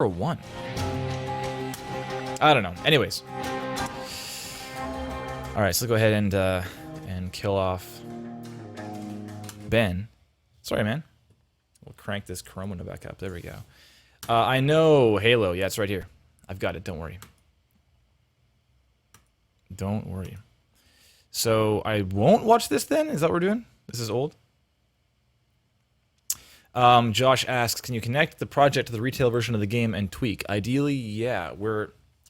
Or 1. I don't know. Anyways. Alright, so let's go ahead and kill off Ben. Sorry, man. We'll crank this Chrome window back up. There we go. I know Halo. Yeah, it's right here. I've got it. Don't worry. Don't worry. So I won't watch this then? Is that what we're doing? This is old? Josh asks, can you connect the project to the retail version of the game and tweak? Ideally, yeah.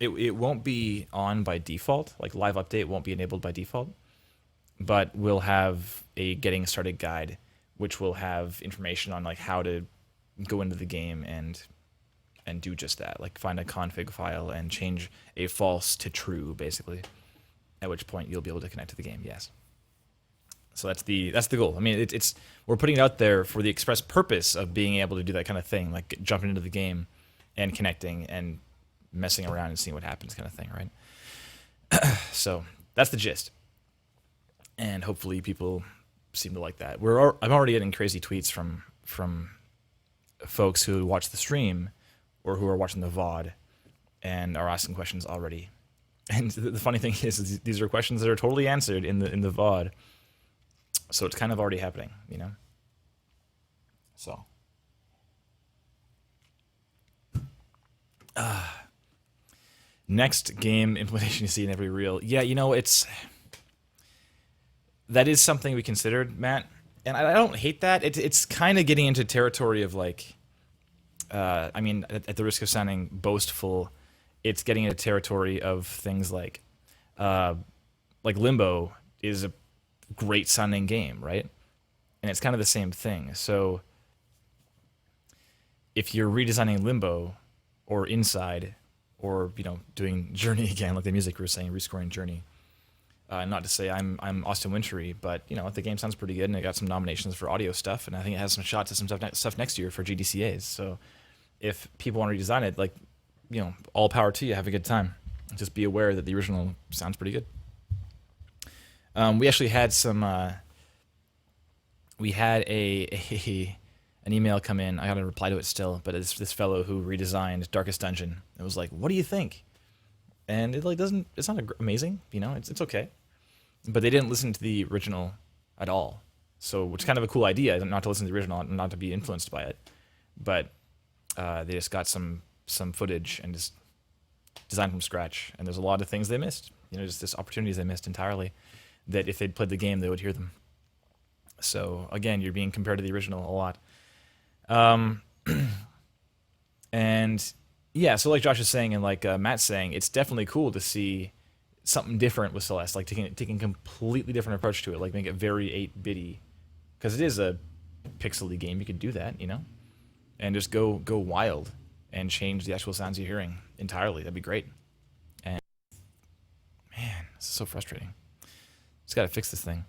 It won't be on by default. Like, live update won't be enabled by default. But we'll have a getting started guide, which will have information on like how to go into the game and do just that. Like, find a config file and change a false to true, basically. At which point you'll be able to connect to the game. Yes. So that's the goal. I mean, we're putting it out there for the express purpose of being able to do that kind of thing, like jumping into the game and connecting and messing around and seeing what happens, kind of thing, right? So that's the gist. And hopefully people seem to like that. I'm already getting crazy tweets from folks who watch the stream or who are watching the VOD and are asking questions already. And the funny thing is these are questions that are totally answered in the VOD. So it's kind of already happening, you know? So. Next game implementation you see in every reel. Yeah, you know, that is something we considered, Matt. And I don't hate that. It's kind of getting into territory of like, I mean, at the risk of sounding boastful, it's getting into territory of things like Limbo is a great sounding game, right? And it's kind of the same thing. So if you're redesigning Limbo or Inside or, you know, doing Journey again, like the music we were saying, rescoring Journey, not to say I'm Austin Wintory, but, you know, the game sounds pretty good and it got some nominations for audio stuff, and I think it has some shots at some stuff next year for GDCAs. So if people want to redesign it, like, you know, all power to you. Have a good time. Just be aware that the original sounds pretty good. We actually had some. We had an email come in. I got to reply to it still, but it's this fellow who redesigned Darkest Dungeon. It was like, "What do you think?" And it like doesn't. It's not amazing, you know. It's okay, but they didn't listen to the original at all. So, which is kind of a cool idea, not to listen to the original, not to be influenced by it, but they just got some footage and just designed from scratch. And there's a lot of things they missed. You know, just opportunities they missed entirely that if they'd played the game, they would hear them. So again, you're being compared to the original a lot. And yeah, so like Josh is saying and like Matt's saying, it's definitely cool to see something different with Celeste, like taking a completely different approach to it, like make it very 8-bitty, because it is a pixely game. You could do that, you know, and just go wild and change the actual sounds you're hearing entirely. That'd be great. And man, this is so frustrating. Just got to fix this thing.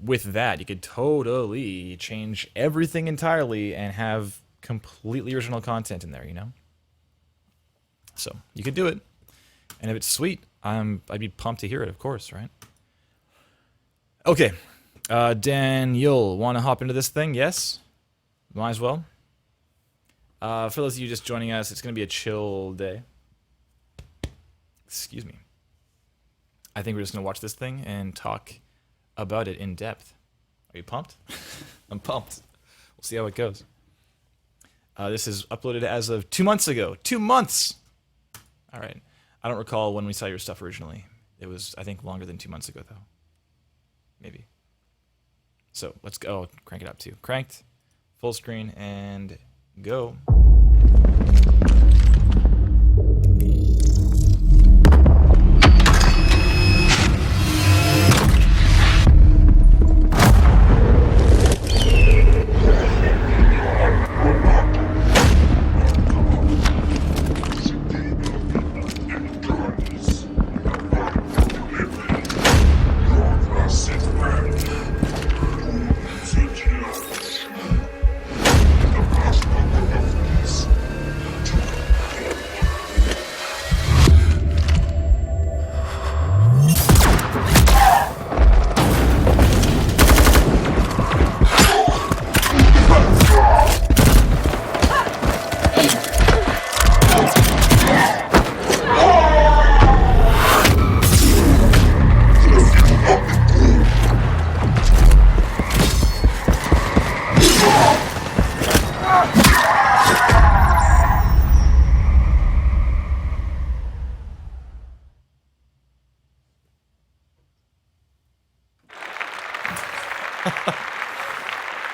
With that, you could totally change everything entirely and have completely original content in there, you know? So you could do it. And if it's sweet, I'd be pumped to hear it, of course, right? Okay. Daniel, want to hop into this thing? Yes? Might as well. For those of you just joining us, it's going to be a chill day. Excuse me. I think we're just going to watch this thing and talk about it in depth. Are you pumped? I'm pumped. We'll see how it goes. This is uploaded as of 2 months ago. 2 months! All right. I don't recall when we saw your stuff originally. It was, I think, longer than 2 months ago, though. Maybe. So, let's go. Oh, crank it up, too. Cranked. Full screen, and go.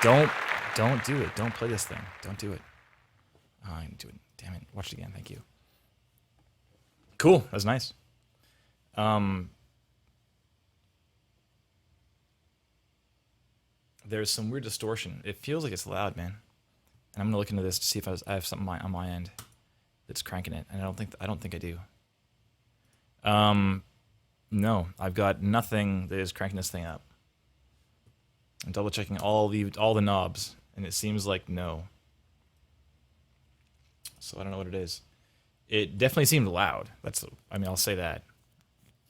Don't do it. Don't play this thing. Don't do it. Oh, I didn't do it. Damn it. Watch it again. Thank you. Cool. That was nice. There's some weird distortion. It feels like it's loud, man. And I'm gonna look into this to see if I have something on my end that's cranking it. And I don't think I do. No, I've got nothing that is cranking this thing up. I'm double checking all the knobs, and it seems like no. So I don't know what it is. It definitely seemed loud. I'll say that,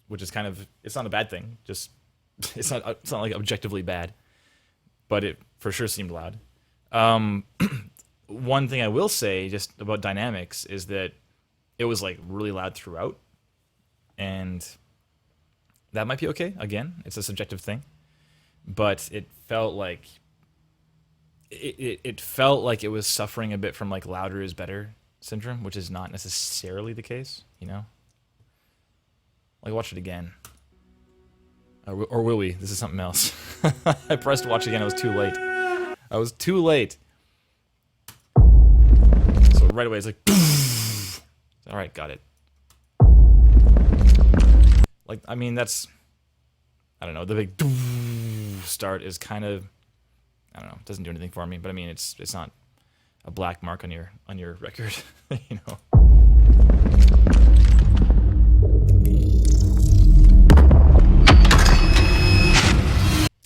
which is kind of, it's not a bad thing. Just it's not like objectively bad, but it for sure seemed loud. One thing I will say just about dynamics is that it was like really loud throughout, and that might be okay. Again, it's a subjective thing, but it felt like it felt like it was suffering a bit from like louder is better syndrome, which is not necessarily the case, you know. Like, watch it again, or will we? This is something else. I pressed watch again. I was too late. So right away it's like, all right, got it. Like, I mean, that's, I don't know, the big start is kind of, I don't know, doesn't do anything for me, but I mean, it's not a black mark on your record, you know.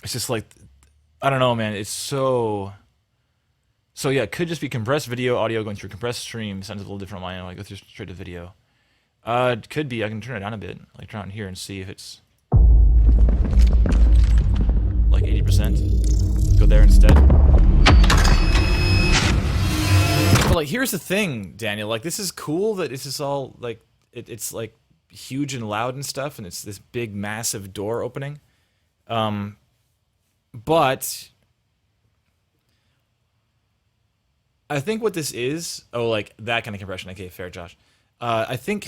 It's just like, I don't know, man. It's so yeah. It could just be compressed video audio going through compressed stream. Sounds a little different on my end. I go through straight to video. It could be. I can turn it down a bit, like turn it on here and see if it's like 80%. Go there instead. But like, here's the thing, Daniel. Like, this is cool that this is all like it's like huge and loud and stuff, and it's this big, massive door opening. But I think what this is, like that kind of compression. Okay, fair, Josh. I think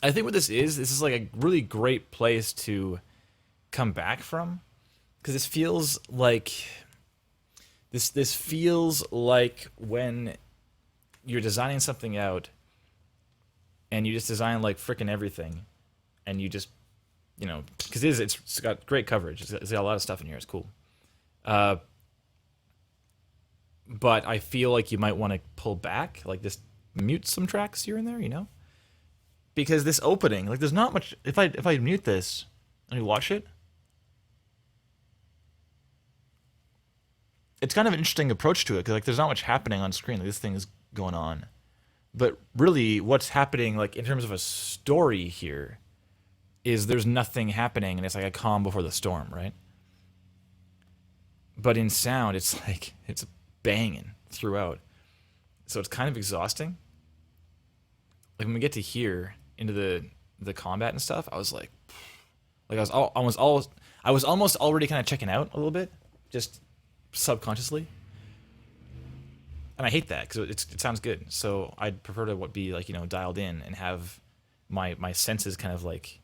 what this is like a really great place to come back from, because this feels like this feels like when you're designing something out and you just design like frickin' everything, and you just, you know, because it's got great coverage. It's got a lot of stuff in here. It's cool. But I feel like you might want to pull back, like just mute some tracks here and there, you know? Because this opening, like, there's not much. If I mute this and you watch it, it's kind of an interesting approach to it, because like there's not much happening on screen. Like, this thing is going on, but really, what's happening, like in terms of a story here, is there's nothing happening, and it's like a calm before the storm, right? But in sound, it's like it's banging throughout, so it's kind of exhausting. Like when we get to here into the combat and stuff, I was like I was almost already kind of checking out a little bit, just subconsciously, and I hate that because it sounds good. So I'd prefer to be like, you know, dialed in and have my senses kind of like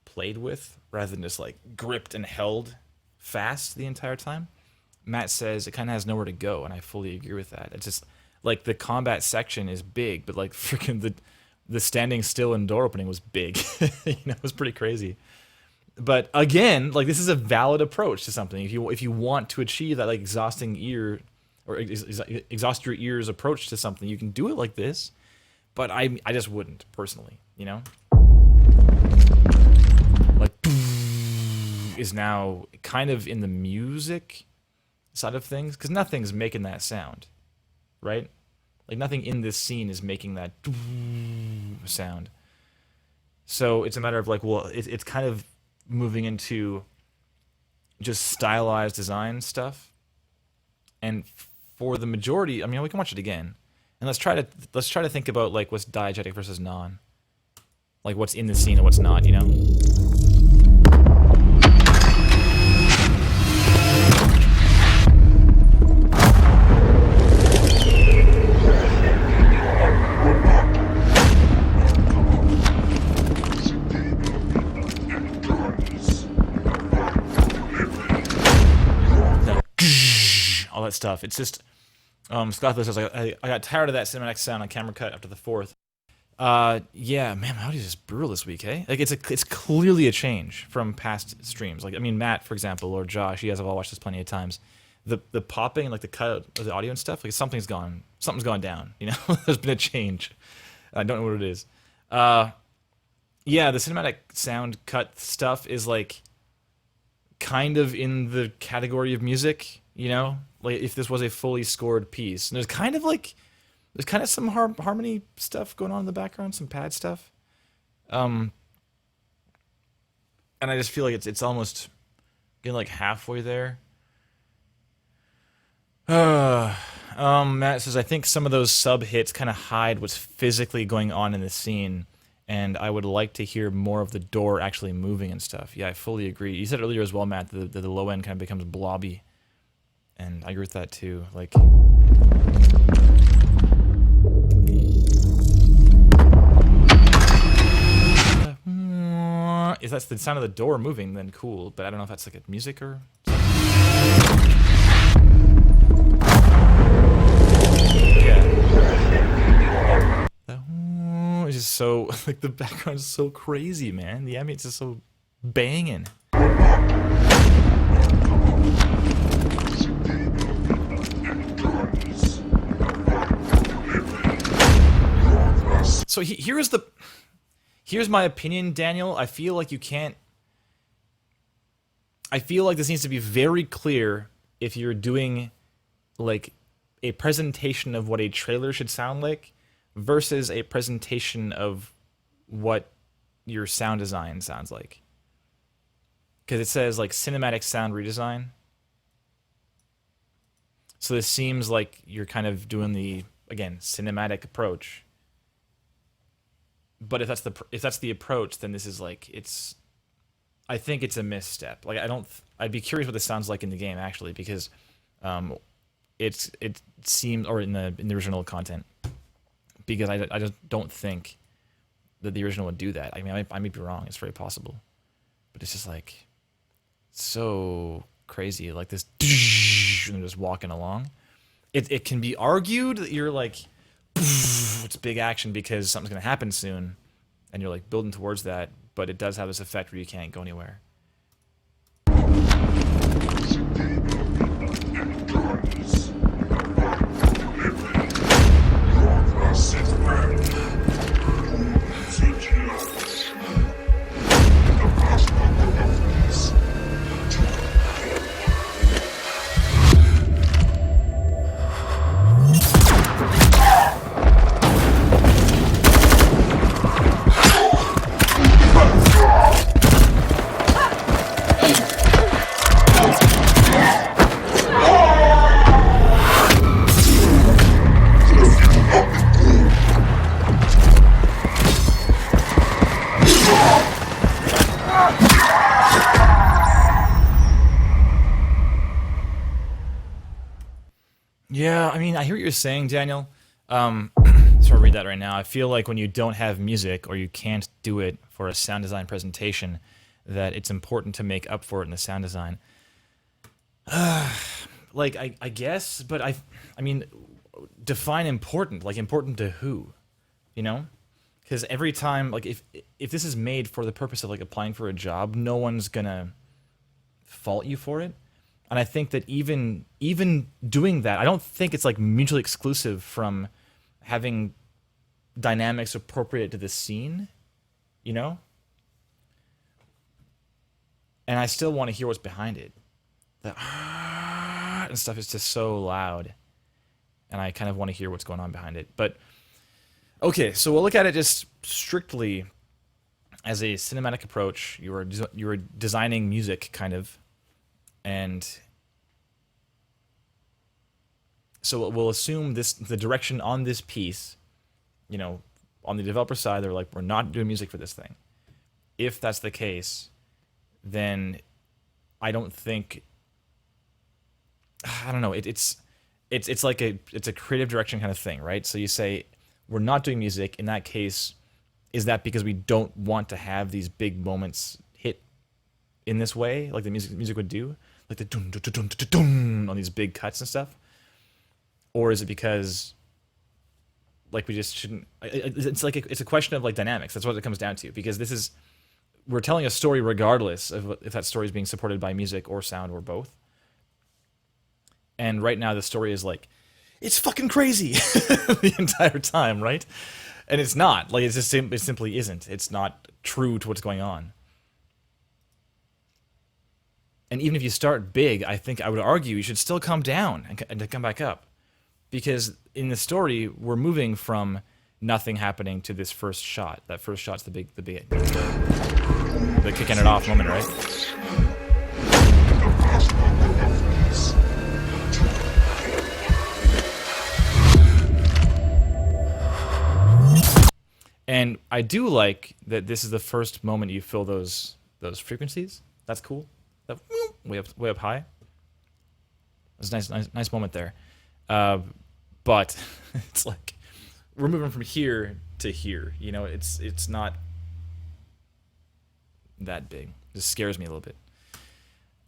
played with, rather than just like gripped and held fast the entire time. Matt says it kind of has nowhere to go, and I fully agree with that. It's just like the combat section is big, but like freaking the standing still and door opening was big. You know, it was pretty crazy. But again, like, this is a valid approach to something. If you want to achieve that like exhausting ear, or exhaust your ears approach to something, you can do it like this. But I just wouldn't personally, you know. Like is now kind of in the music side of things, because nothing's making that sound, right? Like nothing in this scene is making that sound. So it's a matter of like, well, it's kind of moving into just stylized design stuff. And for the majority, I mean, we can watch it again, and let's try to think about like what's diegetic versus non, like what's in the scene and what's not, you know. that stuff. It's just Scott says I got tired of that cinematic sound on camera cut after the fourth. Yeah, man, my audio is just brutal this week, hey? Like, it's clearly a change from past streams. Like, I mean, Matt, for example, or Josh, you guys have all watched this plenty of times. The popping and like the cut of the audio and stuff, like something's gone down. You know, there's been a change. I don't know what it is. Yeah, the cinematic sound cut stuff is like kind of in the category of music. You know, like if this was a fully scored piece, and there's kind of some harmony stuff going on in the background, some pad stuff. And I just feel like it's almost getting like halfway there. Matt says, I think some of those sub hits kind of hide what's physically going on in the scene, and I would like to hear more of the door actually moving and stuff. Yeah, I fully agree. You said earlier as well, Matt, that the low end kind of becomes blobby, and I agree with that too. Like, if that's the sound of the door moving, then cool, but I don't know if that's like a music or something. It's just so, like, the background is so crazy, man. The ambience is so banging. So here's my opinion, Daniel. I feel like this needs to be very clear if you're doing like a presentation of what a trailer should sound like versus a presentation of what your sound design sounds like. Because it says like cinematic sound redesign. So this seems like you're kind of doing the, again, cinematic approach. But if that's the approach, then this is like, I think it's a misstep. Like, I'd be curious what this sounds like in the game actually, because it seems, or in the original content, because I just don't think that the original would do that. I mean, I might be wrong. It's very possible, but it's just like so crazy, like this, and they're just walking along. It can be argued that you're like, it's big action because something's gonna happen soon, and you're like building towards that. But it does have this effect where you can't go anywhere. Yeah, I mean, I hear what you're saying, Daniel. So I'll read that right now. I feel like when you don't have music or you can't do it for a sound design presentation, that it's important to make up for it in the sound design. Like, I guess, but I mean, define important. Like, important to who? You know? Because every time, like, if this is made for the purpose of, like, applying for a job, no one's gonna fault you for it. And I think that even doing that, I don't think it's like mutually exclusive from having dynamics appropriate to the scene, you know? And I still want to hear what's behind it. The and stuff is just so loud. And I kind of want to hear what's going on behind it. But okay, so we'll look at it just strictly as a cinematic approach. You were designing music, kind of. And so we'll assume the direction on this piece, you know, on the developer side, they're like, we're not doing music for this thing. If that's the case, then I don't think, I don't know, it's like it's a creative direction kind of thing, right? So you say, we're not doing music. In that case, is that because we don't want to have these big moments hit in this way, like the music would do? Like the dun dun dun dun dun dun on these big cuts and stuff. or is it because like we just shouldn't? It's like it's a question of like dynamics. That's what it comes down to, because this is, we're telling a story regardless of if that story is being supported by music or sound or both. And right now the story is like, it's fucking crazy the entire time, right? And it's not. Like, it's just it simply isn't. It's not true to what's going on. And even if you start big, I think I would argue you should still come down and come back up. Because in the story, we're moving from nothing happening to this first shot. That first shot's the kicking it off moment, right? And I do like that this is the first moment you feel those frequencies. That's cool. That way up high. It's a nice moment there. But it's like we're moving from here to here. You know, it's not that big. It just scares me a little bit.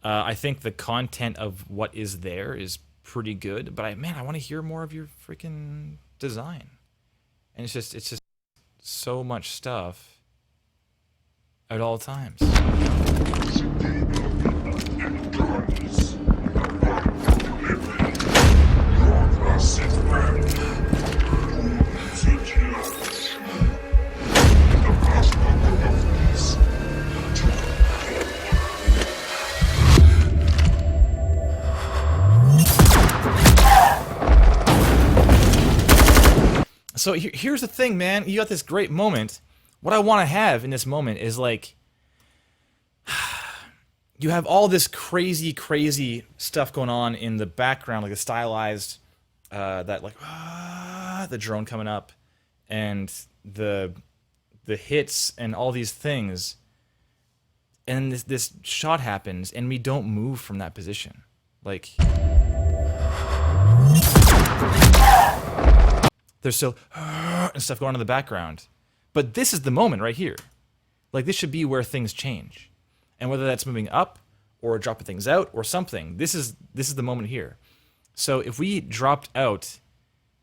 I think the content of what is there is pretty good, but I want to hear more of your freaking design. And it's just so much stuff at all times. So here's the thing, man. You got this great moment. What I want to have in this moment is like, you have all this crazy stuff going on in the background, like the stylized, that like the drone coming up, and the hits and all these things, and this shot happens, and we don't move from that position, like. There's still and stuff going on in the background. But this is the moment right here. Like, this should be where things change. And whether that's moving up or dropping things out or something, this is the moment here. So if we dropped out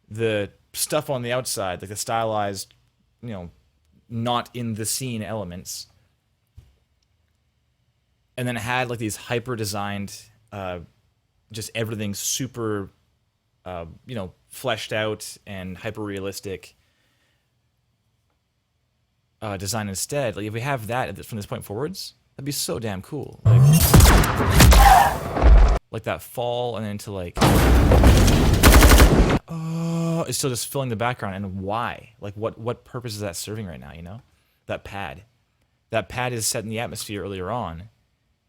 the stuff on the outside, like the stylized, you know, not in the scene elements, and then had like these hyper designed, just everything super, you know, fleshed out and hyper realistic design instead. Like, if we have that from this point forwards, that'd be so damn cool. Like that fall and then to like, oh, it's still just filling the background. And why? Like, what purpose is that serving right now? You know, that pad is set in the atmosphere earlier on,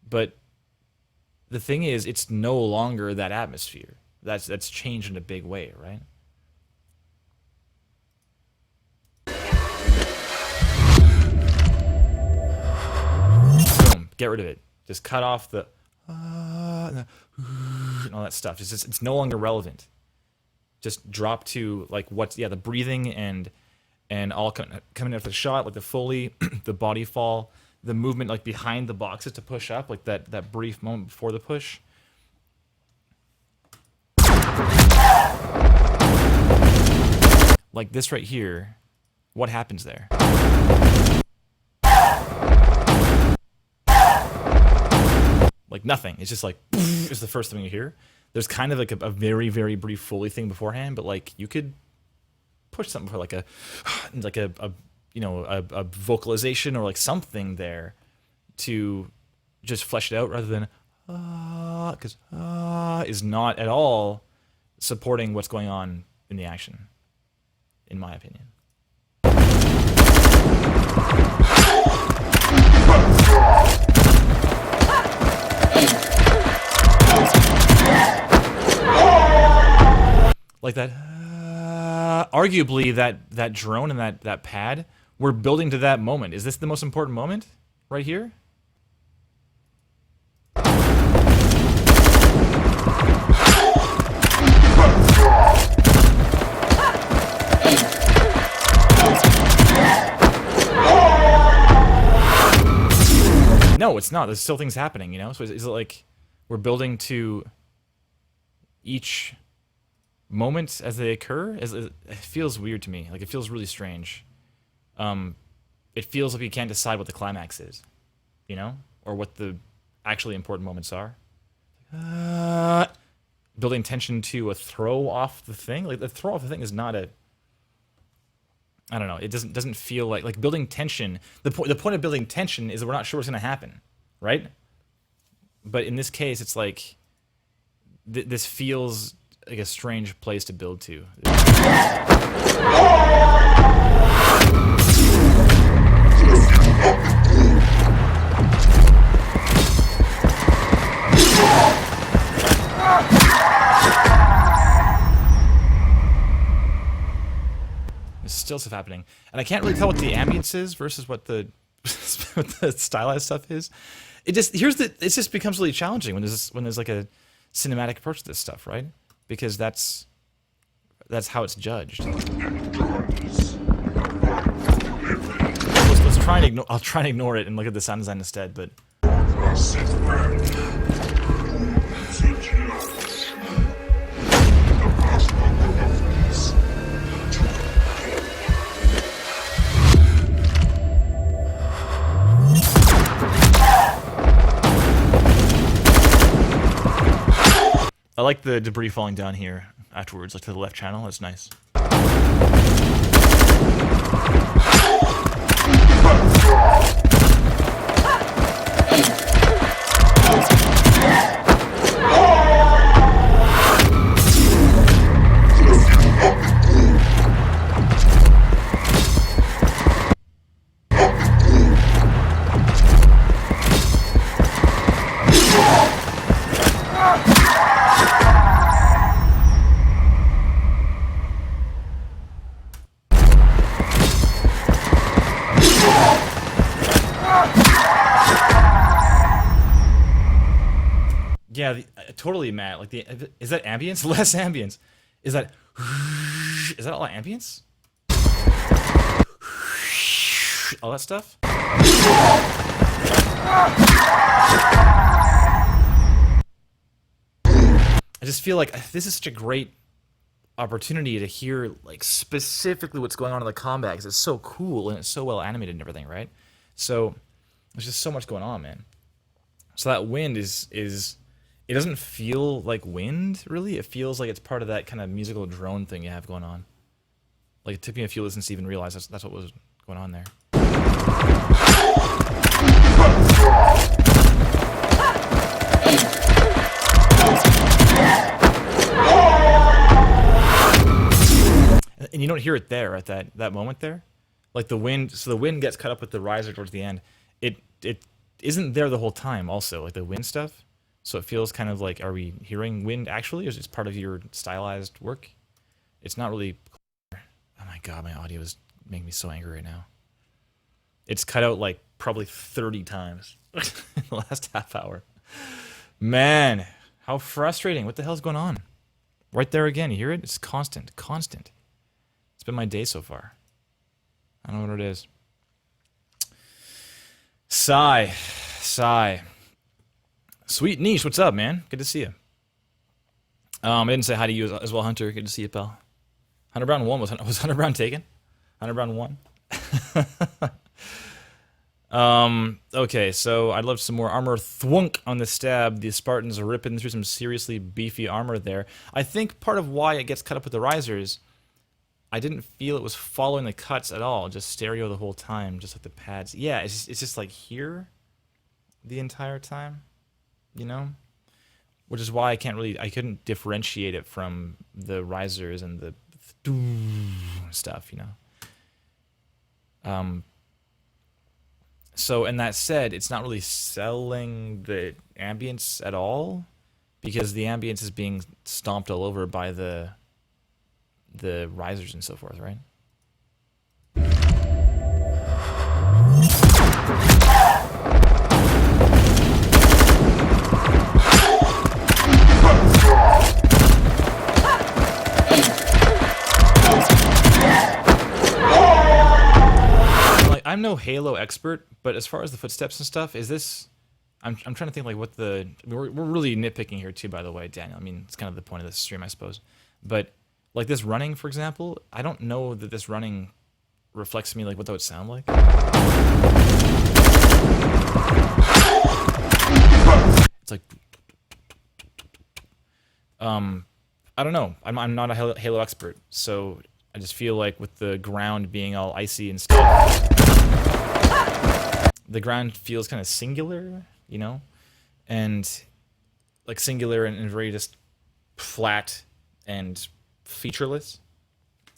but the thing is, it's no longer that atmosphere. That's changed in a big way, right? Boom, get rid of it. Just cut off the and all that stuff. It's no longer relevant. Just drop to like the breathing and all coming out of the shot, like the Foley, the body fall, the movement like behind the boxes to push up, like that brief moment before the push. Like this right here, what happens there? Like nothing. It's just like, is the first thing you hear. There's kind of like a very, very brief Foley thing beforehand, but like you could push something for like a vocalization or like something there to just flesh it out rather than because is not at all supporting what's going on in the action, in my opinion. Like that, arguably that drone and that pad, we're building to that moment. Is this the most important moment right here? No, it's not. There's still things happening, you know? So is it like we're building to each moments as they occur, it feels weird to me. Like, it feels really strange. It feels like you can't decide what the climax is, you know, or what the actually important moments are. Building tension to a throw off the thing. Like, the throw off the thing is not a. I don't know. It doesn't feel like building tension. The point of building tension is that we're not sure what's going to happen, right? But in this case, it's like this feels like a strange place to build to. There's still stuff happening, and I can't really tell what the ambience is versus what the what the stylized stuff is. It just becomes really challenging when there's like a cinematic approach to this stuff, right? Because that's how it's judged. Let's try and ignore. I'll try and ignore it and look at the sound design instead. But I like the debris falling down here afterwards, like to the left channel. That's nice. Yeah, totally, Matt. Like, is that ambience? Less ambience. Is that all ambience? All that stuff? I just feel like this is such a great opportunity to hear, like, specifically what's going on in the combat, because it's so cool and it's so well animated and everything, right? So there's just so much going on, man. So that wind is it doesn't feel like wind, really. It feels like it's part of that kind of musical drone thing you have going on. Like, it took me a few listens to even realize that's what was going on there. And you don't hear it there at that moment there. Like, the wind, so the wind gets cut up with the riser towards the end. It isn't there the whole time also, like the wind stuff. So it feels kind of like, are we hearing wind actually, or is it part of your stylized work? It's not really clear. Oh my god, my audio is making me so angry right now. It's cut out like probably 30 times in the last half hour. Man, how frustrating. What the hell's going on? Right there again, you hear it? It's constant. It's been my day so far. I don't know what it is. Sigh. Sweet Niche, what's up, man? Good to see you. I didn't say hi to you as well, Hunter. Good to see you, pal. Hunter Brown 1, was Hunter Brown taken? Hunter Brown 1? Okay, so I'd love some more armor thwunk on the stab. The Spartans are ripping through some seriously beefy armor there. I think part of why it gets cut up with the risers, I didn't feel it was following the cuts at all, just stereo the whole time, just like the pads. Yeah, it's just like here the entire time. You know, which is why I couldn't differentiate it from the risers and the stuff, you know. So, and that said, it's not really selling the ambience at all, because the ambience is being stomped all over by the risers and so forth, right? I'm no Halo expert, but as far as the footsteps and stuff, is this? I'm trying to think like we're really nitpicking here too, by the way, Daniel. I mean, it's kind of the point of this stream, I suppose. But Like this running, for example, I don't know that this running reflects me like what that would sound like. It's like, I don't know. I'm not a Halo expert, so I just feel like with the ground being all icy and stuff, the ground feels kind of singular, you know, and like singular and very just flat and featureless.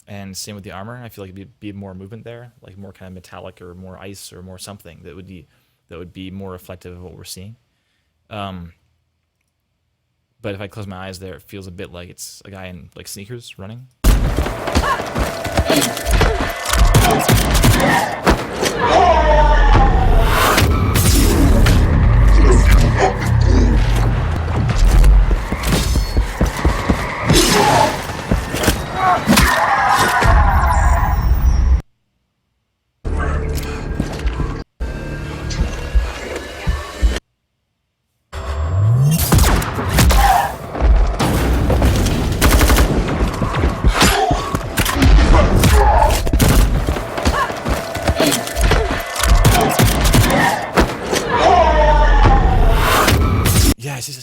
And same with the armor. I feel like it'd be more movement there, like more kind of metallic or more ice or more something that would be more reflective of what we're seeing. But if I close my eyes there, it feels a bit like it's a guy in like sneakers running.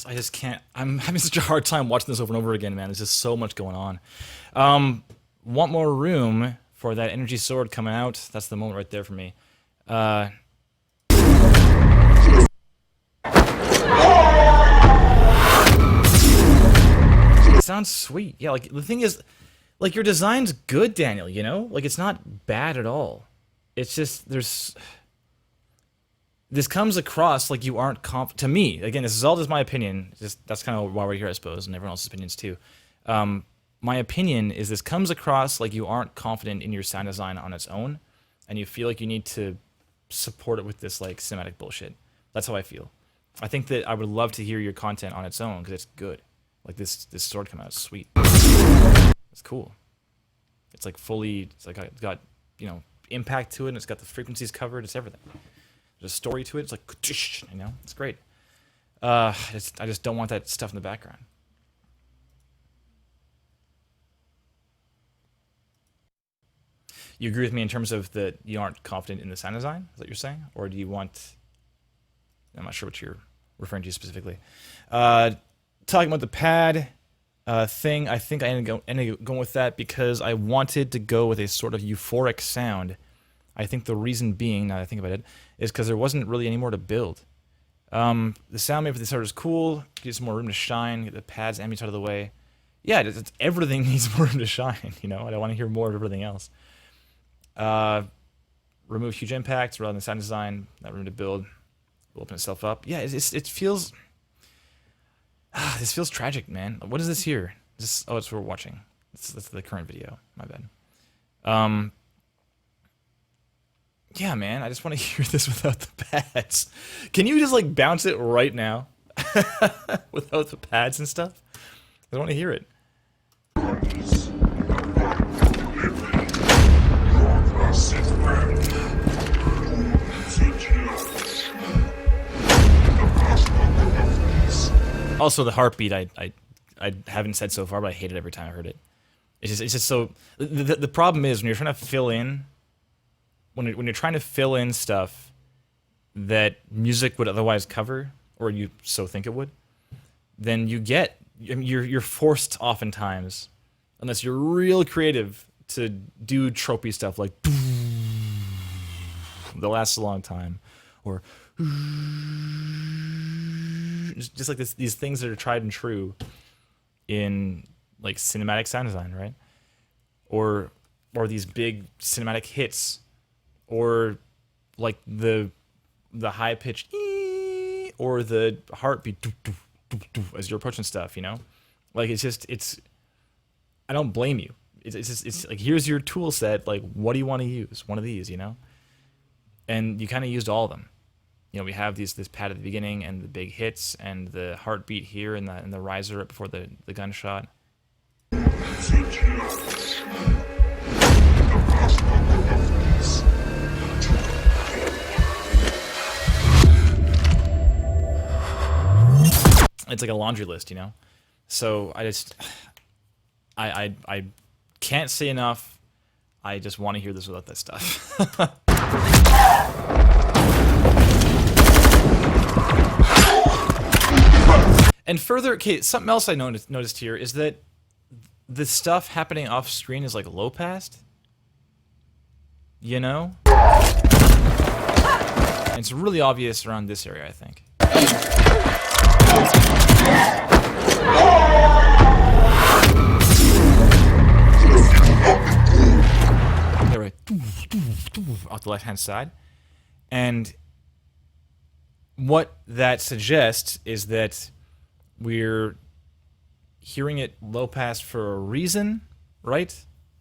I just can't. I'm having such a hard time watching this over and over again, man. There's just so much going on. Want more room for that energy sword coming out. That's the moment right there for me. It sounds sweet. Yeah, like the thing is, like your design's good, Daniel, you know? Like it's not bad at all. It's just this comes across like you aren't to me, again, this is all just my opinion. Just that's kind of why we're here, I suppose, and everyone else's opinions too. My opinion is this comes across like you aren't confident in your sound design on its own, and you feel like you need to support it with this like cinematic bullshit. That's how I feel. I think that I would love to hear your content on its own because it's good. Like this sword coming out is sweet. It's cool. It's like fully. It's like it's got impact to it, and it's got the frequencies covered. It's everything. There's a story to it. It's like, it's great. I just don't want that stuff in the background. You agree with me in terms of that you aren't confident in the sound design? Is that what you're saying? Or do you want... I'm not sure what you're referring to specifically. Talking about the pad thing, I think I ended up going with that because I wanted to go with a sort of euphoric sound. I think the reason being, now that I think about it, is because there wasn't really any more to build. The sound made for the starter is cool. Get some more room to shine. Get the pads, ambience out of the way. Yeah, everything needs more room to shine. I don't want to hear more of everything else. Remove huge impacts rather than sound design. Not room to build. Will open itself up. Yeah, it feels. This feels tragic, man. What is this here? It's what we're watching. That's the current video. My bad. Yeah, man, I just want to hear this without the pads. Can you just like bounce it right now without the pads and stuff? I want to hear it. Also, the heartbeat I haven't said so far, but I hate it every time I heard it. It's just so. The problem is when you're trying to fill in. When you're trying to fill in stuff that music would otherwise cover, or you so think it would, then you're forced oftentimes, unless you're real creative, to do tropey stuff like that lasts a long time, or just like these things that are tried and true in like cinematic sound design, right? Or these big cinematic hits. Or like the high pitched or the heartbeat as you're approaching stuff, like it's I don't blame you. It's like here's your tool set. Like what do you want to use? One of these, and you kind of used all of them. We have this pad at the beginning and the big hits and the heartbeat here and the riser right before the gunshot. It's like a laundry list, So I Can't say enough. I just want to hear this without that stuff. And further, okay, something else I noticed here is that the stuff happening off screen is like low passed. You know? And it's really obvious around this area, I think. They're right off the left-hand side. And what that suggests is that we're hearing it low pass for a reason, right?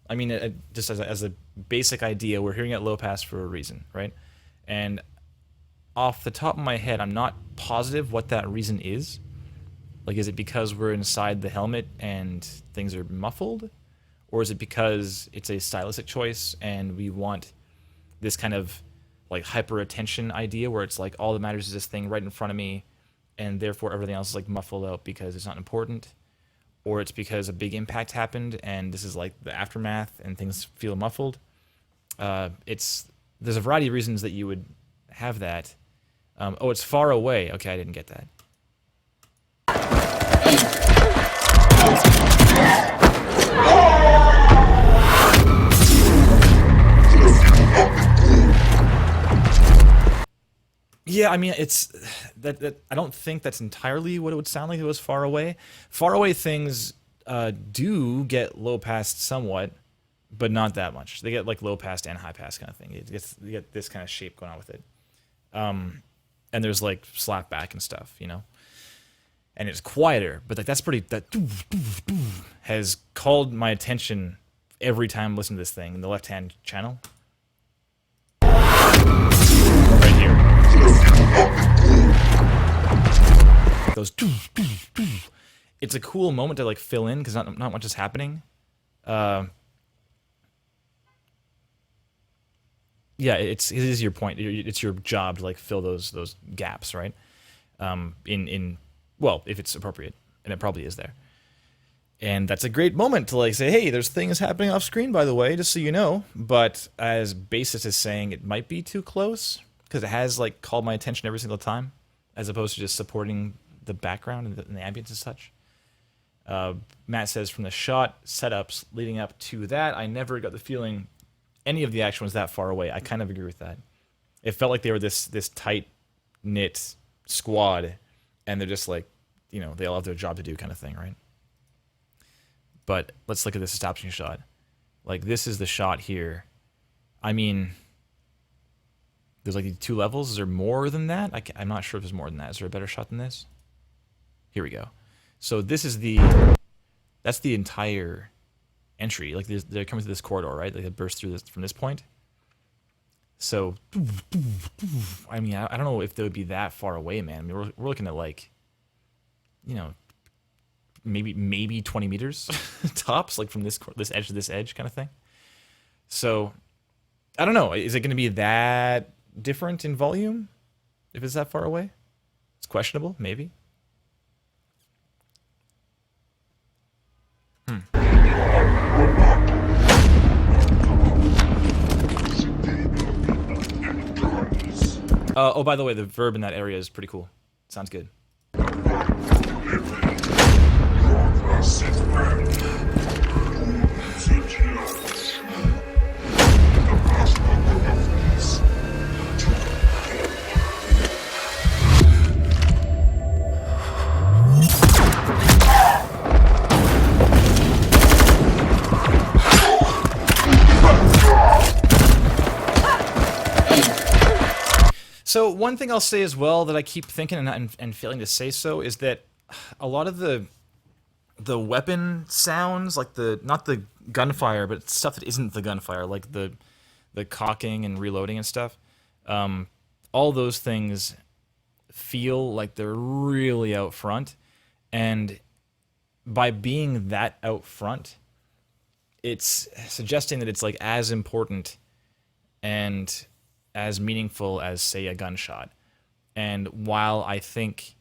I mean, just as a basic idea, we're hearing it low pass for a reason, right? And off the top of my head, I'm not positive what that reason is. Like, is it because we're inside the helmet and things are muffled? Or is it because it's a stylistic choice and we want this kind of like hyper attention idea where it's like all that matters is this thing right in front of me and therefore everything else is like muffled out because it's not important? Or it's because a big impact happened and this is like the aftermath and things feel muffled? There's a variety of reasons that you would have that. Oh, it's far away. Okay, I didn't get that. Yeah, I mean, it's that I don't think that's entirely what it would sound like if it was far away. Far away things do get low passed somewhat, but not that much. They get like low passed and high pass kind of thing. You get this kind of shape going on with it. And there's like slap back and stuff, you know. And it's quieter, but like that's pretty. That has called my attention every time I listen to this thing in the left-hand channel. Right here. Those. It's a cool moment to like fill in because not much is happening. Yeah, it is your point. It's your job to like fill those gaps, right? Well, if it's appropriate, and it probably is there. And that's a great moment to like say, hey, there's things happening off screen, by the way, just so you know. But as Basis is saying, it might be too close because it has like called my attention every single time, as opposed to just supporting the background and the ambience and such. Matt says, from the shot setups leading up to that, I never got the feeling any of the action was that far away. I kind of agree with that. It felt like they were this tight-knit squad, and they're just like, you know, they all have their job to do kind of thing, right? But let's look at this establishing shot. Like, this is the shot here. I mean, there's like 2 levels. Is there more than that? I'm not sure if there's more than that. Is there a better shot than this? Here we go. So this is that's the entire entry. Like, they're coming through this corridor, right? Like, they burst through this from this point. So, I mean, I don't know if they would be that far away, man. I mean, we're looking at like, you know, maybe 20 meters tops, like from this edge to this edge kind of thing. So, I don't know. Is it going to be that different in volume if it's that far away? It's questionable, maybe. Oh, by the way, the verb in that area is pretty cool. Sounds good. So one thing I'll say as well that I keep thinking and failing to say so is that a lot of the weapon sounds, like not the gunfire, but stuff that isn't the gunfire, like the cocking and reloading and stuff, all those things feel like they're really out front, and by being that out front, it's suggesting that it's like as important and as meaningful as, say, a gunshot. And while I think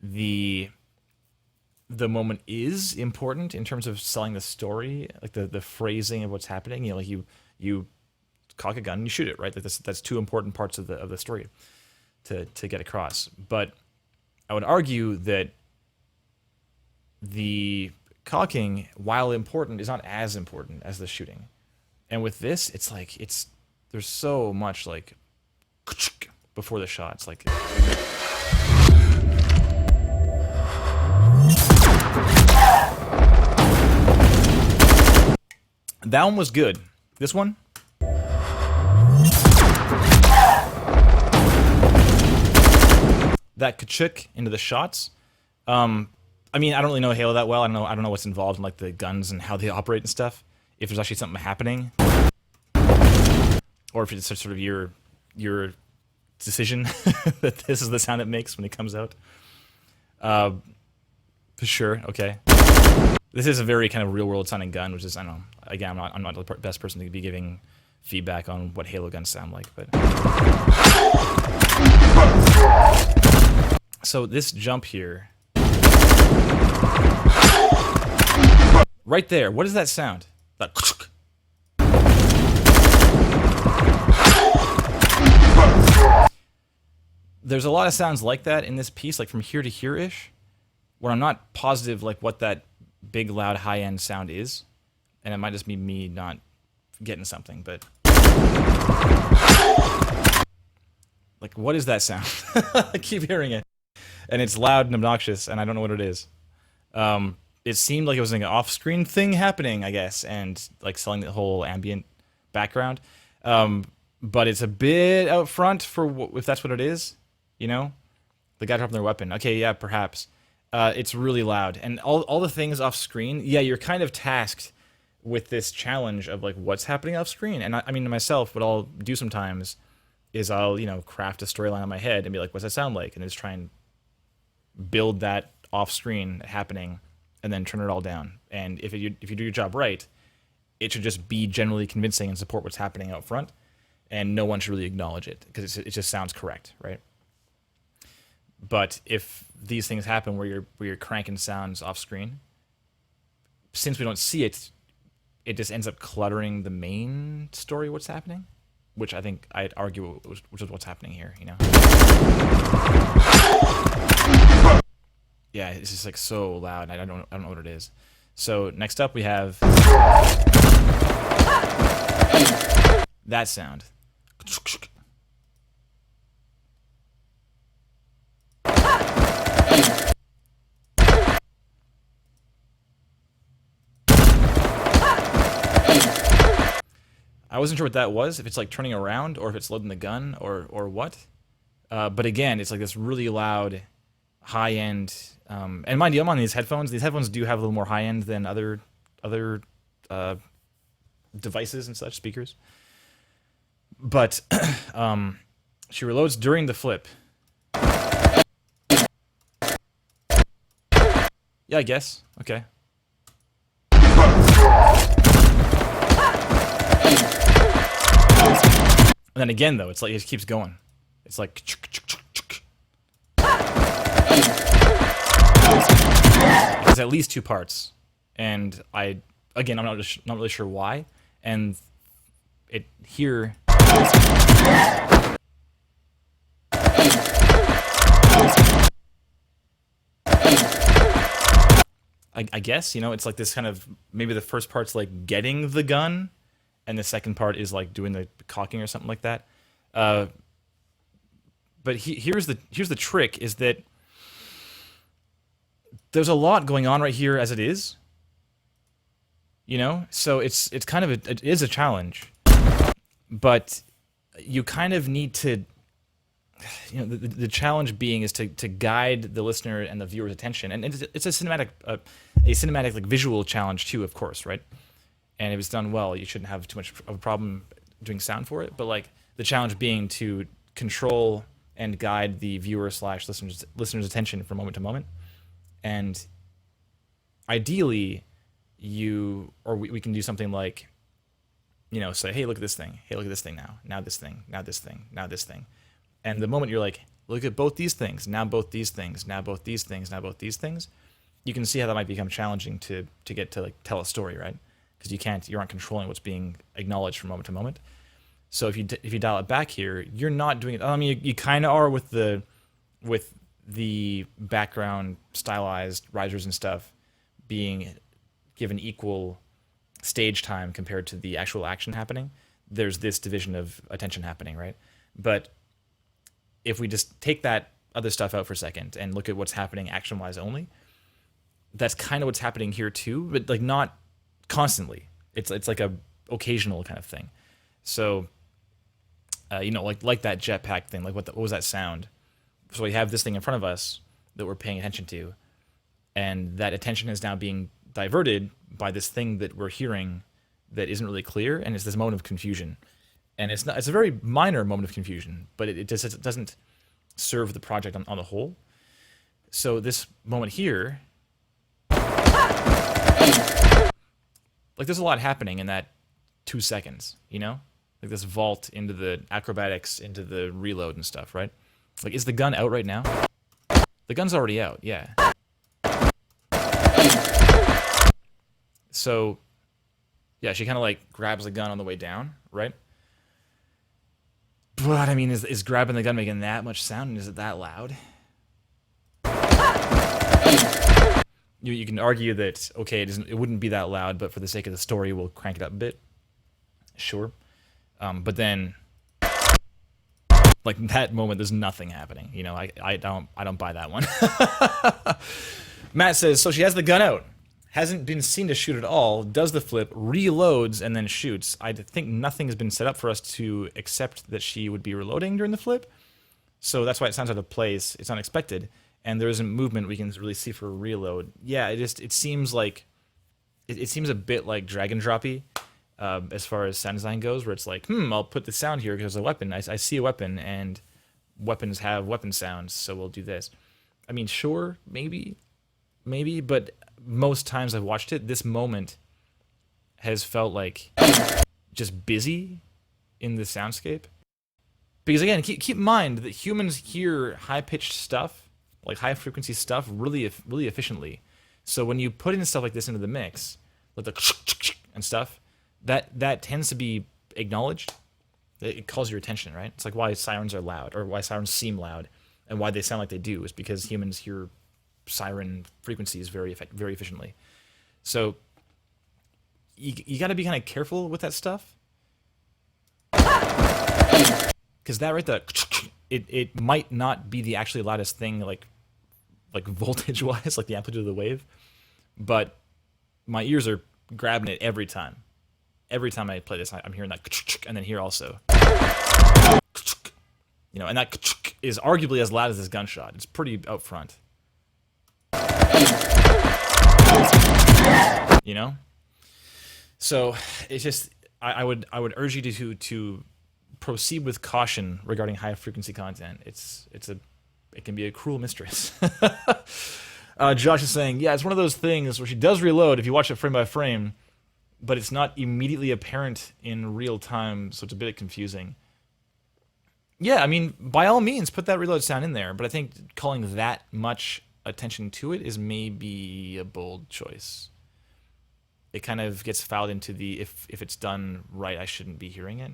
the the moment is important in terms of selling the story, like the phrasing of what's happening. You know, like you cock a gun and you shoot it, right? Like that's two important parts of the story to get across. But I would argue that the cocking, while important, is not as important as the shooting. And with this, it's like there's so much like before the shot. It's like that one was good. This one, that kachuk into the shots. I mean, I don't really know Halo that well. I don't know what's involved in like the guns and how they operate and stuff. If there's actually something happening, or if it's sort of your decision that this is the sound it makes when it comes out. For sure, okay. This is a very kind of real-world sounding gun, which is, I don't know. Again, I'm not the best person to be giving feedback on what Halo guns sound like, but. So this jump here, right there. What does that sound? That. There's a lot of sounds like that in this piece, like from here to here-ish, where I'm not positive like what that big, loud, high-end sound is, and it might just be me not getting something, but like, what is that sound? I keep hearing it, and it's loud and obnoxious, and I don't know what it is. It seemed like it was like an off-screen thing happening, I guess, and like selling the whole ambient background, but it's a bit out front for if that's what it is, you know? The guy dropping their weapon. Okay, yeah, perhaps. It's really loud, and all the things off screen. Yeah, you're kind of tasked with this challenge of like what's happening off screen. And I mean, myself, what I'll do sometimes is I'll craft a storyline in my head and be like, what's that sound like? And just try and build that off screen happening, and then turn it all down. And if you do your job right, it should just be generally convincing and support what's happening out front, and no one should really acknowledge it because it just sounds correct, right? But if these things happen where you're cranking sounds off screen, since we don't see it, it just ends up cluttering the main story, what's happening, which I think I'd argue which is what's happening here, you know? Yeah, it's just like so loud. I don't know what it is. So next up we have that sound. I wasn't sure what that was, if it's like turning around or if it's loading the gun or what. But again, it's like this really loud, high-end, and mind you, I'm on these headphones. These headphones do have a little more high-end than other devices and such, speakers. But she reloads during the flip. Yeah, I guess. Okay. And then again, though, it's like it just keeps going. It's like it's at least two parts, and I'm not really sure why. And it here. I guess, it's like this kind of, maybe the first part's like getting the gun, and the second part is like doing the cocking or something like that. But here's the trick, is that there's a lot going on right here as it is. So it's kind of it is a challenge, but you kind of need to, the challenge being is to guide the listener and the viewer's attention, and it's a cinematic like visual challenge too, of course, right? And if it's done well, you shouldn't have too much of a problem doing sound for it. But like the challenge being to control and guide the viewer / listener's attention from moment to moment, and ideally, we can do something like, say, hey, look at this thing. Hey, look at this thing now. Now this thing. Now this thing. Now this thing. And the moment you're like, look at both these things. Now both these things. Now both these things. Now both these things. you can see how that might become challenging to get to like tell a story, right? Because you aren't controlling what's being acknowledged from moment to moment. So if you dial it back here, you're not doing it. I mean, you kind of are with the background stylized risers and stuff being given equal stage time compared to the actual action happening. There's this division of attention happening, right? But if we just take that other stuff out for a second and look at what's happening action-wise only, that's kind of what's happening here too, but like not constantly. It's like a occasional kind of thing. So, like that jetpack thing, like what was that sound? So we have this thing in front of us that we're paying attention to, and that attention is now being diverted by this thing that we're hearing that isn't really clear, and it's this moment of confusion. And it's a very minor moment of confusion, but it doesn't serve the project on the whole. So this moment here, like there's a lot happening in that 2 seconds, like this vault into the acrobatics, into the reload and stuff, right? Like, is the gun out right now? The gun's already out, yeah. So, yeah, she kind of like grabs the gun on the way down, right? But I mean, is grabbing the gun making that much sound, and is it that loud? You can argue that, okay, it wouldn't be that loud, but for the sake of the story, we'll crank it up a bit. Sure. But then, like that moment, there's nothing happening. I don't buy that one. Matt says, so she has the gun out, hasn't been seen to shoot at all, does the flip, reloads, and then shoots. I think nothing has been set up for us to accept that she would be reloading during the flip. So that's why it sounds out of place. It's unexpected. And there isn't movement we can really see for a reload. Yeah, it seems like it seems a bit like drag and droppy as far as sound design goes, where it's like, I'll put the sound here because there's a weapon. I see a weapon, and weapons have weapon sounds, so we'll do this. I mean, sure, maybe, but most times I've watched it, this moment has felt like just busy in the soundscape. Because again, keep in mind that humans hear high-pitched stuff, like high-frequency stuff, really efficiently. So when you put in stuff like this into the mix, like the and stuff, that tends to be acknowledged. It calls your attention, right? It's like why sirens are loud, or why sirens seem loud, and why they sound like they do, is because humans hear siren frequencies very efficiently. So you got to be kind of careful with that stuff, because that right there, it might not be the actually loudest thing, like voltage wise, like the amplitude of the wave, but my ears are grabbing it every time. Every time I play this, I'm hearing that, and then here also, and that is arguably as loud as this gunshot. It's pretty out front. So it's just I would urge you to proceed with caution regarding high frequency content. It can be a cruel mistress. Josh is saying, yeah, it's one of those things where she does reload if you watch it frame by frame, but it's not immediately apparent in real time, so it's a bit confusing. Yeah, I mean, by all means, put that reload sound in there, but I think calling that much attention to it is maybe a bold choice. It kind of gets fouled into the, if it's done right, I shouldn't be hearing it,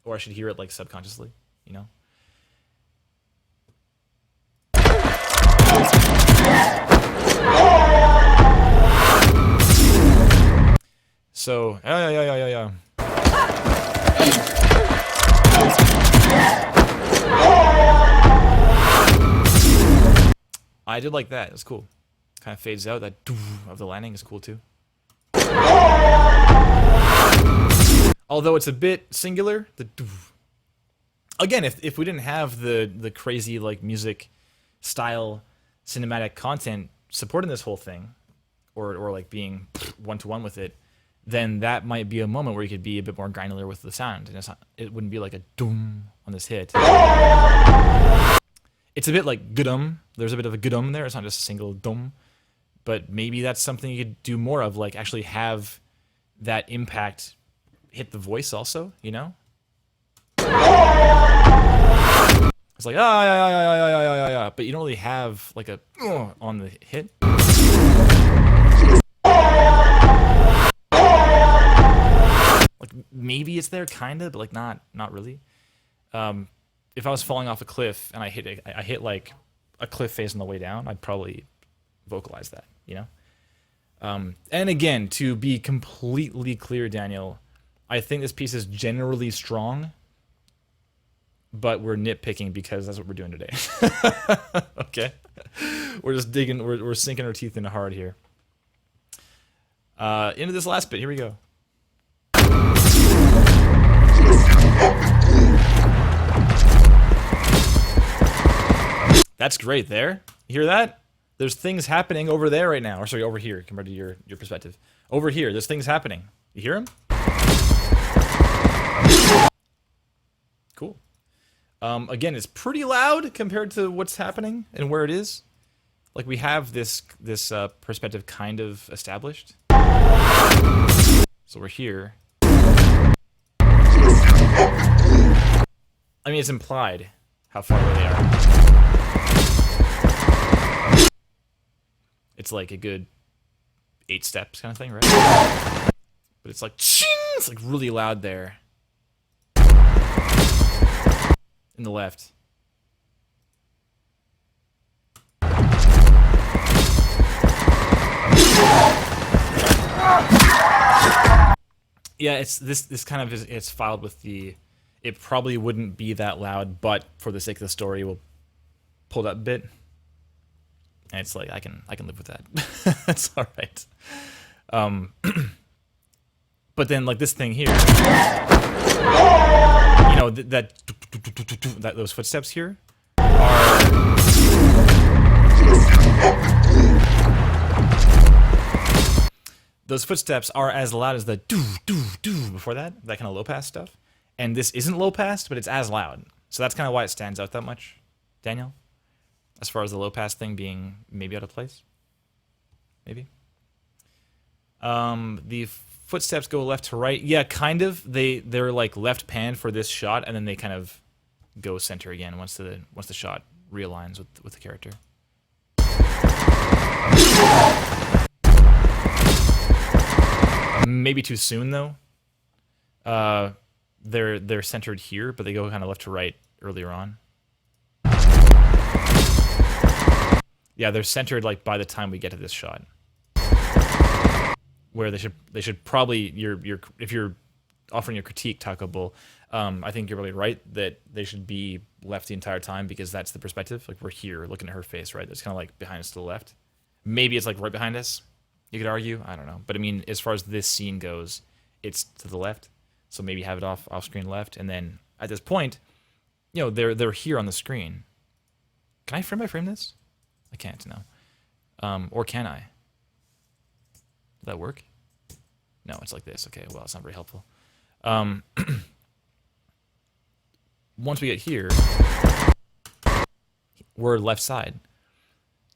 or I should hear it like subconsciously, So, yeah. I did like that. It's cool. Kind of fades out. That doof of the landing is cool too. Although it's a bit singular. The doof. Again, if we didn't have the crazy like music style cinematic content supporting this whole thing, or like being one-to-one with it, then that might be a moment where you could be a bit more granular with the sound, and it wouldn't be like a doom on this hit. It's a bit like gudum. There's a bit of a gudum there. It's not just a single dum, but maybe that's something you could do more of, like actually have that impact hit the voice also. It's like yeah, but you don't really have like a on the hit. Like maybe it's there, kinda, but like not really. If I was falling off a cliff and I hit like a cliff face on the way down, I'd probably vocalize that, you know. And again, to be completely clear, Daniel, I think this piece is generally strong, but we're nitpicking because that's what we're doing today. Okay, we're just digging, we're sinking our teeth into hard here. Into this last bit. Here we go. That's great there. You hear that? There's things happening over there right now. Or sorry, over here compared to your perspective. Over here, there's things happening. You hear them? Cool. Again, it's pretty loud compared to what's happening and where it is. Like we have this perspective kind of established. So we're here. I mean, it's implied how far away they are. It's like a good 8 steps kind of thing, right? But it's like, ching! It's like really loud there. In the left. Yeah, it's this kind of is, it's filed with the, it probably wouldn't be that loud, but for the sake of the story, we'll pull that bit. And it's like I can live with that. That's all right. But then like this thing here, you know, that those footsteps here are those footsteps are as loud as the doo doo doo before that kind of low pass stuff. And this isn't low pass, but it's as loud. So that's kind of why it stands out that much, Daniel. As far as the low pass thing being maybe out of place, maybe. The footsteps go left to right. Yeah, kind of. They're like left pan for this shot, and then they kind of go center again once the shot realigns with the character. Maybe too soon though. They're centered here, but they go kind of left to right earlier on. Yeah, they're centered like by the time we get to this shot, where they should probably if you're offering your critique, Taco Bull, I think you're really right that they should be left the entire time because that's the perspective. Like we're here looking at her face, right? It's kind of like behind us to the left. Maybe it's like right behind us. You could argue, I don't know, but I mean, as far as this scene goes, it's to the left. So maybe have it off screen left, and then at this point, you know, they're here on the screen. Can I frame by frame this? I can't, no. Or can I? Does that work? No, it's like this. Okay, well, it's not very helpful. Once we get here, we're left side.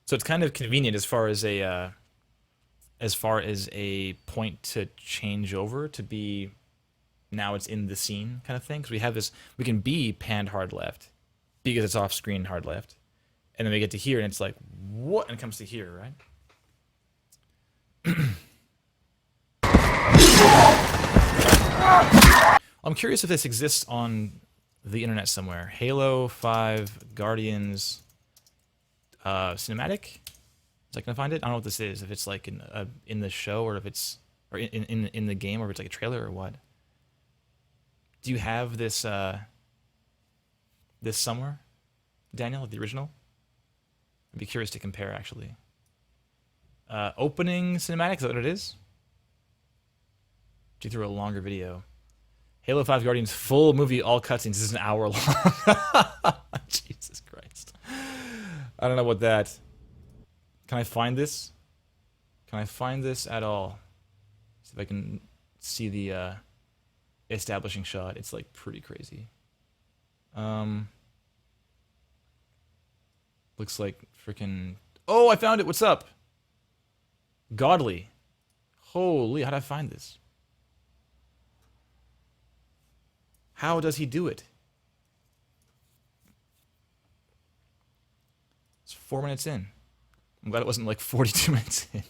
So it's kind of convenient as far as a point to change over to be, now it's in the scene kind of thing. Because we have this, we can be panned hard left because it's off screen hard left. And then we get to here, and it's like, what? And it comes to here, right? I'm curious if this exists on the internet somewhere. Halo 5 Guardians cinematic? Is I gonna find it? I don't know what this is. If it's like in the show, or if it's or in the game, or if it's like a trailer or what. Do you have this this somewhere, Daniel, the original? I'd be curious to compare, actually. Opening cinematic, is that what it is? G through a longer video. Halo 5 Guardians full movie, all cutscenes. This is an hour long. Jesus Christ. I don't know what that. Can I find this? Can I find this at all? See if I can see the establishing shot. It's like pretty crazy. Looks like freaking. Oh, I found it. What's up? Godly. Holy, how did I find this? How does he do it? It's 4 minutes in. I'm glad it wasn't like 42 minutes in.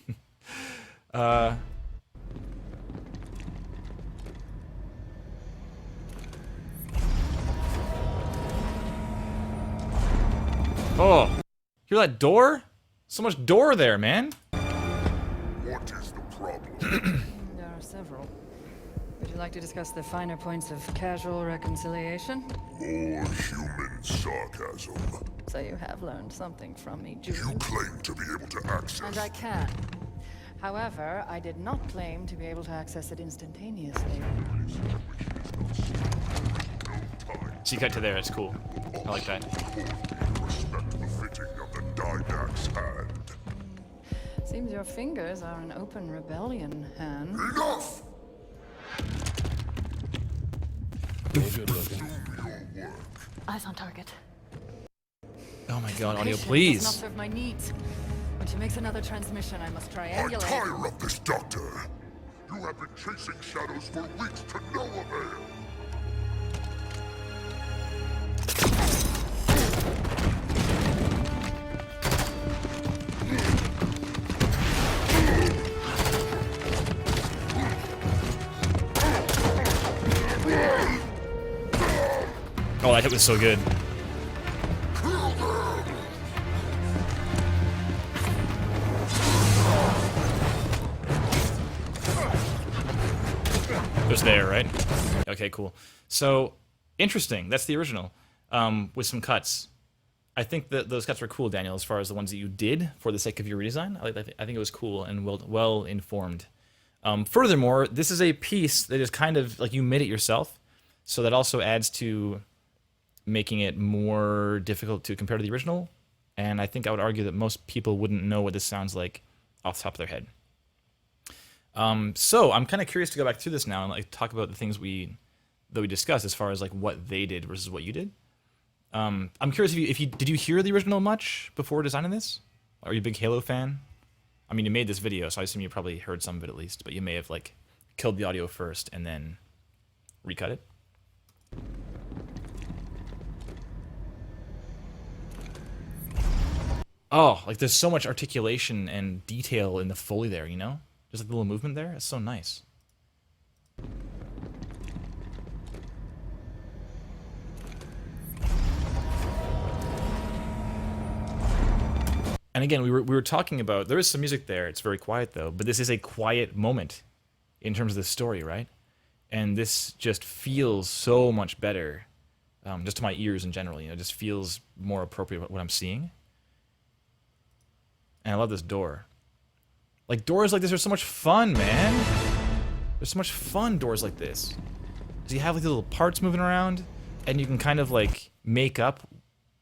Oh, hear that door? So much door there, man. What is the problem? There are several. Would you like to discuss the finer points of casual reconciliation? More human sarcasm. So you have learned something from me, Jude. You claim to be able to access. And I can. However, I did not claim to be able to access it instantaneously. See, cut to there. It's cool. I like that. Respect the fitting of the Didact's hand. Seems your fingers are an open rebellion, Han. Enough! Good looking. Eyes on target. Oh my god, audio, Patient does please. not serve my needs. When she makes another transmission, I must I triangulate. tire of this doctor. You have been chasing shadows for weeks to no avail. Oh, that hit was so good. Just there, right? Okay, cool. So, interesting. That's the original, with some cuts. I think that those cuts were cool, Daniel, as far as the ones that you did for the sake of your redesign. I think it was cool and well informed. Furthermore, this is a piece that is kind of like you made it yourself, so that also adds to making it more difficult to compare to the original. And I think I would argue that most people wouldn't know what this sounds like off the top of their head. So I'm kind of curious to go back through this now and like talk about the things that we discussed as far as like what they did versus what you did. I'm curious if you did you hear the original much before designing this? Are you a big Halo fan? I mean, you made this video, so I assume you probably heard some of it at least, but you may have like killed the audio first and then recut it. Oh, like there's so much articulation and detail in the Foley there, you know? Just like the little movement there. It's so nice. And again, we were talking about, there is some music there. It's very quiet though, but this is a quiet moment in terms of the story, right? And this just feels so much better, just to my ears in general. You know, it just feels more appropriate with what I'm seeing. And I love this door. Like, doors like this are so much fun, man. There's so much fun doors like this. So you have like the little parts moving around, and you can kind of like make up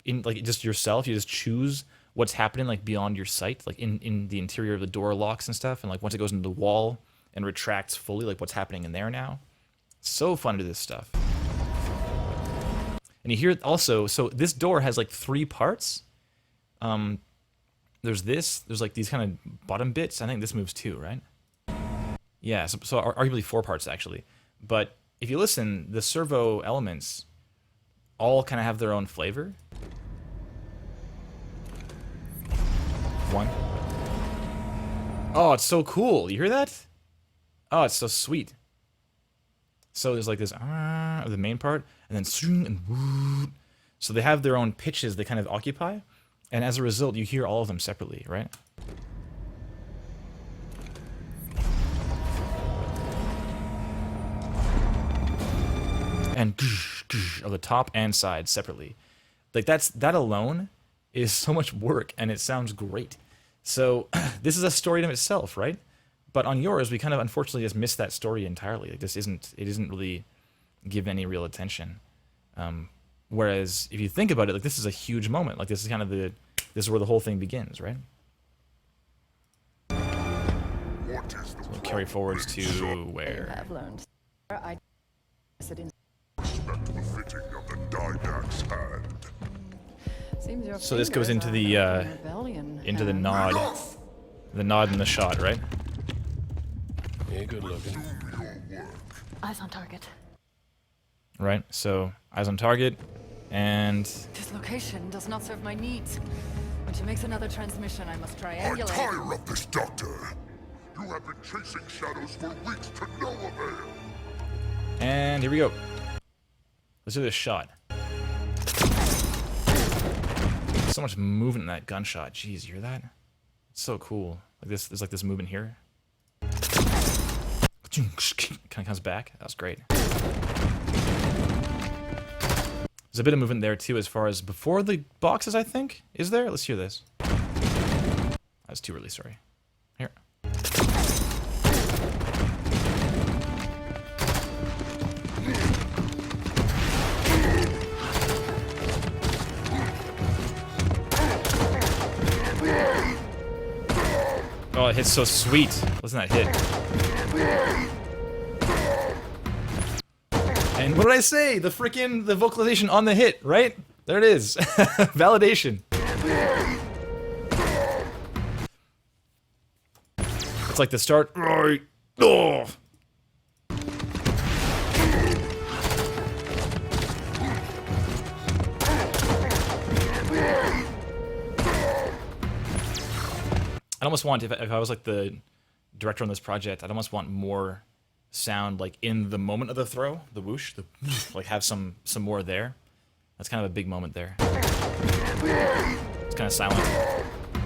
in like just yourself. You just choose what's happening like beyond your sight, like in the interior of the door locks and stuff. And like once it goes into the wall and retracts fully, like what's happening in there now. So fun to do this stuff. And you hear it also. So this door has like 3 parts. There's like these kind of bottom bits. I think this moves too, right? Yeah, so arguably 4 parts actually. But if you listen, the servo elements all kind of have their own flavor. 1. Oh, it's so cool. You hear that? Oh, it's so sweet. So there's like this of the main part, and then and woo. So they have their own pitches they kind of occupy. And as a result, you hear all of them separately, right? And of the top and side separately. Like that alone is so much work, and it sounds great. So this is a story in itself, right? But on yours, we kind of unfortunately just missed that story entirely. Like it isn't really given any real attention. Whereas if you think about it, like this is a huge moment. Like this is kind of this is where the whole thing begins, right? So we'll carry forwards to where? I have learned. I Respect the fitting of the Didact's hand. Seems your So this goes fingers into are the an open rebellion, into the Han. nod, and the shot, right? Yeah, good looking. Eyes on target. Right. So eyes on target, and This location does not serve my needs. When she makes another transmission, I must I triangulate. tire of this doctor. You have been chasing shadows for weeks to no avail. and here we go. Let's do this shot. So much movement in that gunshot. Jeez, you hear that? It's so cool. Like this, there's like this movement here. Kind of comes back. That was great. There's a bit of movement there too, as far as before the boxes, I think. Is there? Let's hear this. That's too early, sorry. Here. Oh, it hits so sweet. Listen to that hit. And what did I say? The vocalization on the hit, right? There it is. Validation. It's like the start. Right. Oh. I'd almost want, if I was like the director on this project, I'd almost want more sound like in the moment of the throw, the whoosh, like have some more there. That's kind of a big moment there. It's kind of silent.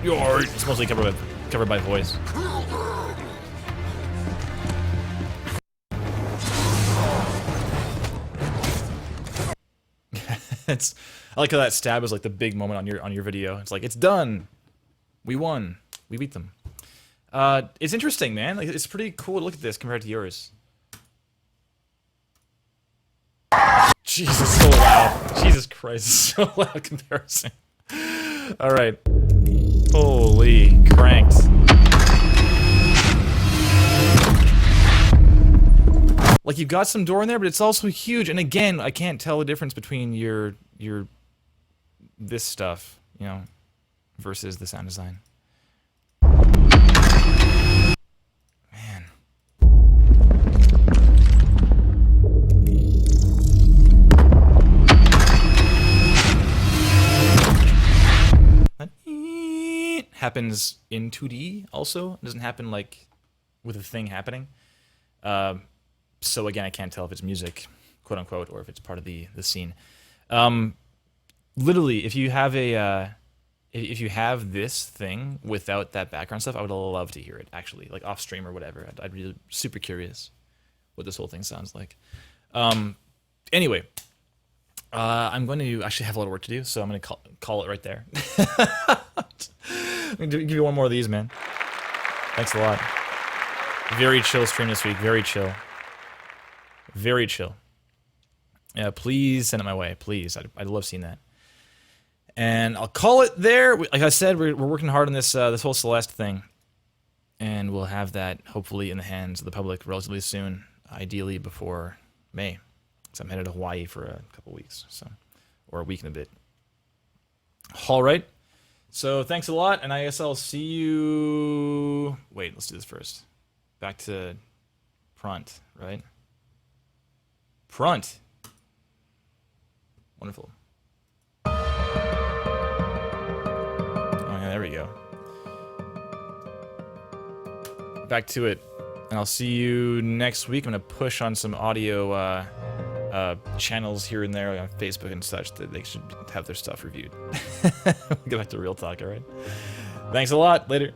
It's mostly covered by voice. I like how that stab is like the big moment on your video. It's like, it's done. We won. We beat them. It's interesting, man. Like, it's pretty cool to look at this compared to yours. Jesus, so loud. Jesus Christ, so loud comparison. All right. Holy cranked. Like, you've got some door in there, but it's also huge. And again, I can't tell the difference between your this stuff, you know, versus the sound design. Man. That happens in 2D also. It doesn't happen like with a thing happening. So again, I can't tell if it's music, quote unquote, or if it's part of the scene. Literally, if you have if you have this thing without that background stuff, I would love to hear it, actually, like off stream or whatever. I'd be super curious what this whole thing sounds like. Anyway, I'm going to actually have a lot of work to do, so I'm going to call it right there. I'm going to give you one more of these, man. Thanks a lot. Very chill stream this week. Very chill. Very chill. Yeah, please send it my way. Please. I'd love seeing that. And I'll call it there. Like I said, we're working hard on this this whole Celeste thing. And we'll have that hopefully in the hands of the public relatively soon. Ideally before May. So I'm headed to Hawaii for a couple weeks. Or a week and a bit. All right. So thanks a lot. And I guess I'll see you... Wait, let's do this first. Back to Pront, right? Pront. Wonderful. Oh yeah, there we go. Back to it. And I'll see you next week. I'm going to push on some audio channels here and there on Facebook and such that they should have their stuff reviewed. Get back to real talk, alright? Thanks a lot. Later.